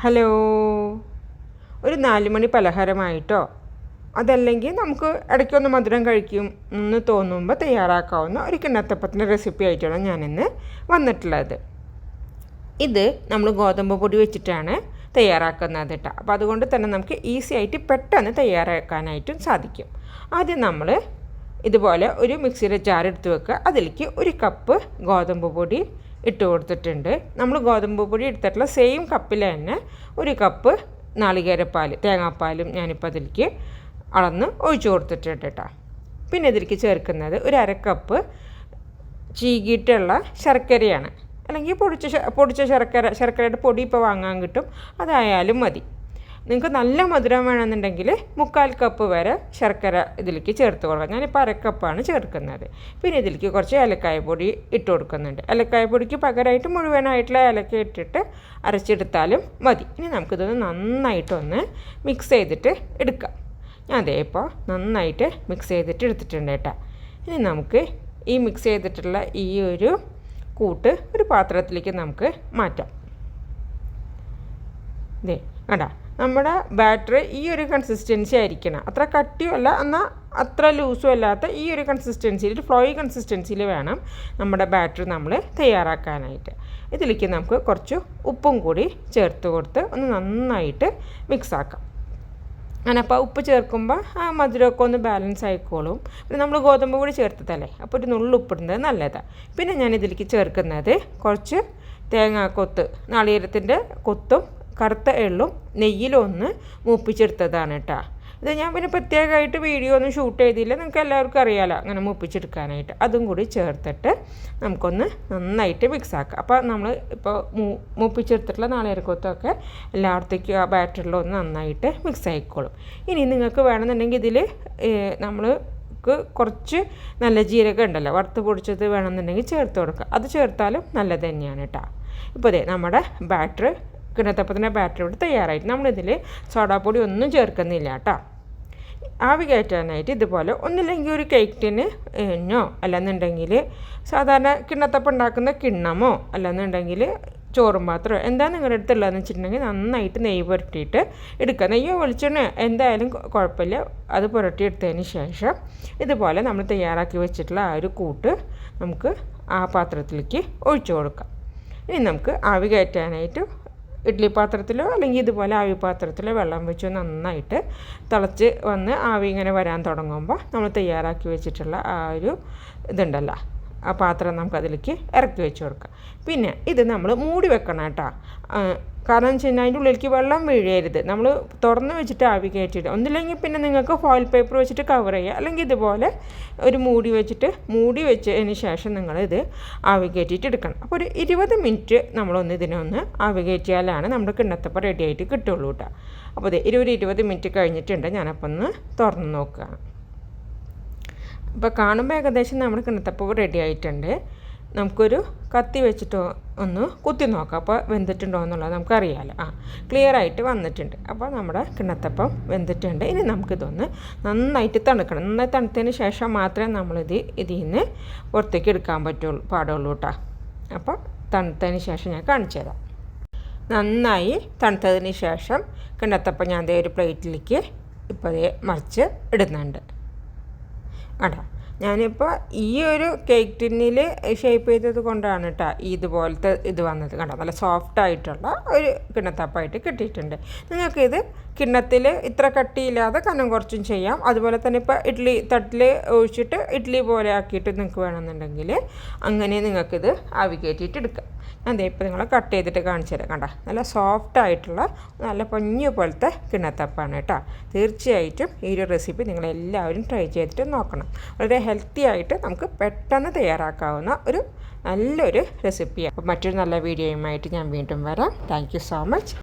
Hello, ഒരു 4 മണി പലഹാരമായിട്ടോ അതല്ലെങ്കിൽ നമുക്ക് ഇടയ്ക്കൊന്ന് മധുരം കഴിക്കും എന്ന് തോന്നുമ്പോൾ തയ്യാറാക്കാവുന്ന ഒരു കിണ്ണത്തപ്പത്തിൻ്റെ റെസിപ്പി ആയിട്ടാണ് ഞാനിന്ന് വന്നിട്ടുള്ളത്. ഇത് നമ്മൾ ഗോതമ്പ് പൊടി വെച്ചിട്ടാണ് തയ്യാറാക്കുന്നത് കേട്ടോ. അപ്പോൾ അതുകൊണ്ട് തന്നെ നമുക്ക് ഈസി ആയിട്ട് പെട്ടെന്ന് തയ്യാറാക്കാനായിട്ടും സാധിക്കും. ആദ്യം നമ്മൾ ഇതുപോലെ ഒരു മിക്സിയുടെ ജാർ എടുത്ത് വെക്കുക. അതിലേക്ക് 1 കപ്പ് ഗോതമ്പ് പൊടി ഇട്ട് കൊടുത്തിട്ടുണ്ട്. നമ്മൾ ഗോതമ്പ് പൊടി എടുത്തിട്ടുള്ള സെയിം കപ്പിൽ തന്നെ 1 കപ്പ് നാളികേരപ്പാൽ, തേങ്ങാപ്പാലും ഞാനിപ്പോൾ അതിലേക്ക് അളന്ന് ഒഴിച്ചു കൊടുത്തിട്ടുണ്ട് കേട്ടോ. പിന്നെ ഇതിലേക്ക് ചേർക്കുന്നത് 1/2 കപ്പ് ചീകിയിട്ടുള്ള ശർക്കരയാണ്, അല്ലെങ്കിൽ പൊടിച്ച ശർക്കരയുടെ പൊടി ഇപ്പോൾ വാങ്ങാൻ കിട്ടും, അതായാലും മതി. നിങ്ങൾക്ക് നല്ല മധുരം വേണമെന്നുണ്ടെങ്കിൽ 1/4 കപ്പ് വരെ ശർക്കര ഇതിലേക്ക് ചേർത്ത് കൊടുക്കാം. ഞാനിപ്പോൾ 1/2 കപ്പാണ് ചേർക്കുന്നത്. പിന്നെ ഇതിലേക്ക് കുറച്ച് ഏലക്കായ പൊടി ഇട്ട് കൊടുക്കുന്നുണ്ട്. ഏലക്കായ പൊടിക്ക് പകരമായിട്ട് മുഴുവനായിട്ടുള്ള ഏലക്ക ഇട്ടിട്ട് അരച്ചെടുത്താലും മതി. ഇനി നമുക്കിതൊന്ന് നന്നായിട്ടൊന്ന് മിക്സ് ചെയ്തിട്ട് എടുക്കാം. ഞാൻ അതേ ഇപ്പോൾ നന്നായിട്ട് മിക്സ് ചെയ്തിട്ട് എടുത്തിട്ടുണ്ട് കേട്ടോ. ഇനി നമുക്ക് ഈ മിക്സ് ചെയ്തിട്ടുള്ള ഈ ഒരു കൂട്ട് ഒരു പാത്രത്തിലേക്ക് നമുക്ക് മാറ്റാം. ഇതേ കണ്ടാ, നമ്മുടെ ബാറ്റർ ഈ ഒരു കൺസിസ്റ്റൻസി ആയിരിക്കണം. അത്ര കട്ടിയുമല്ല, എന്നാൽ അത്ര ലൂസും അല്ലാത്ത ഈ ഒരു കൺസിസ്റ്റൻസിയിൽ, ഒരു ഫ്ലോയി കൺസിസ്റ്റൻസിയിൽ വേണം നമ്മുടെ ബാറ്റർ നമ്മൾ തയ്യാറാക്കാനായിട്ട്. ഇതിലേക്ക് നമുക്ക് കുറച്ച് ഉപ്പും കൂടി ചേർത്ത് കൊടുത്ത് ഒന്ന് നന്നായിട്ട് മിക്സാക്കാം. അങ്ങനപ്പോൾ ഉപ്പ് ചേർക്കുമ്പോൾ ആ മധുരമൊക്കെ ഒന്ന് ബാലൻസ് ആയിക്കോളും. പിന്നെ നമ്മൾ ഗോതമ്പ് പൊടി ചേർത്തതല്ലേ, അപ്പോൾ ഒരു നുള്ളു ഉപ്പിടുന്നത് നല്ലതാണ്. പിന്നെ ഞാൻ ഇതിലേക്ക് ചേർക്കുന്നത് കുറച്ച് തേങ്ങാക്കൊത്ത്, നാളികേരത്തിൻ്റെ കൊത്തും കറുത്ത എള്ളും നെയ്യിലൊന്ന് മൂപ്പിച്ചെടുത്തതാണ് കേട്ടോ. ഇത് ഞാൻ പിന്നെ പ്രത്യേകമായിട്ട് വീഡിയോ ഒന്നും ഷൂട്ട് ചെയ്തില്ല, നിങ്ങൾക്ക് എല്ലാവർക്കും അറിയാമല്ലോ അങ്ങനെ മൂപ്പിച്ചെടുക്കാനായിട്ട്. അതും കൂടി ചേർത്തിട്ട് നമുക്കൊന്ന് നന്നായിട്ട് മിക്സാക്കാം. അപ്പോൾ നമ്മൾ ഇപ്പോൾ മൂപ്പിച്ചെടുത്തിട്ടുള്ള നാളികേരക്കൊത്തൊക്കെ എല്ലായിടത്തേക്കും ആ ബാറ്ററിലൊന്ന് നന്നായിട്ട് മിക്സ് ആയിക്കോളും. ഇനി നിങ്ങൾക്ക് വേണമെന്നുണ്ടെങ്കിൽ ഇതിൽ നമ്മൾക്ക് കുറച്ച് നല്ല ജീരകം ഉണ്ടല്ലോ, വറുത്ത് പൊടിച്ചത് വേണമെന്നുണ്ടെങ്കിൽ ചേർത്ത് കൊടുക്കുക. അത് ചേർത്താലും നല്ലത് തന്നെയാണ് കേട്ടോ. ഇപ്പോൾ അതെ നമ്മുടെ ബാറ്റർ, കിണ്ണത്തപ്പത്തിൻ്റെ ബാറ്റർ ഇവിടെ തയ്യാറായിട്ട് നമ്മളിതിൽ സോഡാപ്പൊടി ഒന്നും ചേർക്കുന്നില്ല കേട്ടോ. ആവി കയറ്റാനായിട്ട് ഇതുപോലെ ഒന്നില്ലെങ്കിൽ ഒരു കേക്ക് ടിന് എണ്ണോ, അല്ലെന്നുണ്ടെങ്കിൽ സാധാരണ കിണ്ണത്തപ്പം ഉണ്ടാക്കുന്ന കിണ്ണമോ, അല്ലെന്നുണ്ടെങ്കിൽ ചോറും പാത്രമോ എന്താ നിങ്ങളുടെ അടുത്തുള്ളതെന്ന് വെച്ചിട്ടുണ്ടെങ്കിൽ നന്നായിട്ട് നെയ്യ് പുരട്ടിയിട്ട് എടുക്കുക. നെയ്യോ വെളിച്ചെണ്ണയോ എന്തായാലും കുഴപ്പമില്ല. അത് പുരട്ടിയെടുത്തതിന് ശേഷം ഇതുപോലെ നമ്മൾ തയ്യാറാക്കി വെച്ചിട്ടുള്ള ആ ഒരു കൂട്ട് നമുക്ക് ആ പാത്രത്തിലേക്ക് ഒഴിച്ചു കൊടുക്കാം. ഇനി നമുക്ക് ആവി കയറ്റാനായിട്ട് ഇഡ്ഡലി പാത്രത്തിലോ അല്ലെങ്കിൽ ഇതുപോലെ ആവി പാത്രത്തിലോ വെള്ളം വെച്ച് നന്നായിട്ട് തിളച്ച് വന്ന് ആവി ഇങ്ങനെ വരാൻ തുടങ്ങുമ്പോൾ നമ്മൾ തയ്യാറാക്കി വെച്ചിട്ടുള്ള ആ ഒരു ഇതുണ്ടല്ലോ, ആ പാത്രം നമുക്കതിലേക്ക് ഇറക്കി വെച്ച് കൊടുക്കാം. പിന്നെ ഇത് നമ്മൾ മൂടി വെക്കണം കേട്ടോ. കാരണം എന്ന് വെച്ച് കഴിഞ്ഞാൽ അതിൻ്റെ ഉള്ളിലേക്ക് വെള്ളം വീഴരുത്. നമ്മൾ തുറന്ന് വെച്ചിട്ട് ആവി കയറ്റിയിട്ട്, ഒന്നില്ലെങ്കിൽ പിന്നെ നിങ്ങൾക്ക് ഫോയിൽ പേപ്പർ വെച്ചിട്ട് കവർ ചെയ്യുക, അല്ലെങ്കിൽ ഇതുപോലെ ഒരു മൂടി വെച്ചതിന് ശേഷം നിങ്ങളിത് ആവി കയറ്റിയിട്ട് എടുക്കണം. അപ്പോൾ ഒരു 20 മിനിറ്റ് നമ്മളൊന്ന് ഇതിനൊന്ന് ആവി കയറ്റിയാലാണ് നമ്മുടെ കിണ്ണത്തപ്പം റെഡി ആയിട്ട് കിട്ടുള്ളൂ കേട്ടോ. അപ്പോൾ ഇത് 20 മിനിറ്റ് കഴിഞ്ഞിട്ടുണ്ട്. ഞാനപ്പോൾ ഒന്ന് തുറന്ന് നോക്കുകയാണ്. അപ്പോൾ കാണുമ്പോൾ ഏകദേശം നമ്മുടെ കിണ്ണത്തപ്പം റെഡി ആയിട്ടുണ്ട്. നമുക്കൊരു കത്തി വെച്ചിട്ട് ഒന്ന് കുത്തി നോക്കാം, അപ്പോൾ വെന്തിട്ടുണ്ടോ എന്നുള്ളത് നമുക്കറിയാമല്ലോ. ക്ലിയർ ആയിട്ട് വന്നിട്ടുണ്ട്. അപ്പോൾ നമ്മുടെ കിണ്ണത്തപ്പം വെന്തിട്ടുണ്ട്. ഇനി നമുക്കിതൊന്ന് നന്നായിട്ട് തണുക്കണം. നന്നായി തണുത്തതിന് ശേഷം മാത്രമേ നമ്മളിതിൽ നിന്ന് പുറത്തേക്ക് എടുക്കാൻ പാടുള്ളൂ കേട്ടോ. അപ്പോൾ തണുത്തതിന് ശേഷം ഞാൻ കാണിച്ചു തരാം. നന്നായി തണുത്തതിന് ശേഷം കിണ്ണത്തപ്പം ഞാൻ ഒരു പ്ലേറ്റിലേക്ക് ഇപ്പോൾ മറിച്ച് ഇടുന്നുണ്ട്. കേട്ടോ, ഞാനിപ്പോൾ ഈ ഒരു കേക്ക് ടിന്നിൽ ഷേപ്പ് ചെയ്തത് കൊണ്ടാണ് കേട്ടോ ഇതുപോലത്തെ ഇത് വന്നത്. കണ്ടോ, നല്ല സോഫ്റ്റായിട്ടുള്ള ഒരു കിണ്ണത്തപ്പമായിട്ട് കിട്ടിയിട്ടുണ്ട്. നിങ്ങൾക്കിത് കിണ്ണത്തിൽ ഇത്ര കട്ടിയില്ലാതെ കനം കുറച്ചും ചെയ്യാം. അതുപോലെ തന്നെ ഇപ്പോൾ ഇഡ്ഡലി തട്ടിൽ ഒഴിച്ചിട്ട് ഇഡ്ഡലി പോലെ ആക്കിയിട്ട് നിങ്ങൾക്ക് വേണമെന്നുണ്ടെങ്കിൽ അങ്ങനെ നിങ്ങൾക്കിത് ആവി കയറ്റിയിട്ട് എടുക്കാം. ഞാൻ ഇപ്പോൾ നിങ്ങളെ കട്ട് ചെയ്തിട്ട് കാണിച്ചു തരാം. കണ്ട, നല്ല സോഫ്റ്റായിട്ടുള്ള നല്ല പഞ്ഞു പോലത്തെ കിണ്ണത്തപ്പമാണ് കേട്ടോ. തീർച്ചയായിട്ടും ഈ ഒരു റെസിപ്പി നിങ്ങളെല്ലാവരും ട്രൈ ചെയ്തിട്ട് നോക്കണം. വളരെ ഹെൽത്തി ആയിട്ട് നമുക്ക് പെട്ടെന്ന് തയ്യാറാക്കാവുന്ന ഒരു നല്ലൊരു റെസിപ്പിയാണ്. അപ്പോൾ മറ്റൊരു നല്ല വീഡിയോയുമായിട്ട് ഞാൻ വീണ്ടും വരാം. Thank you so much.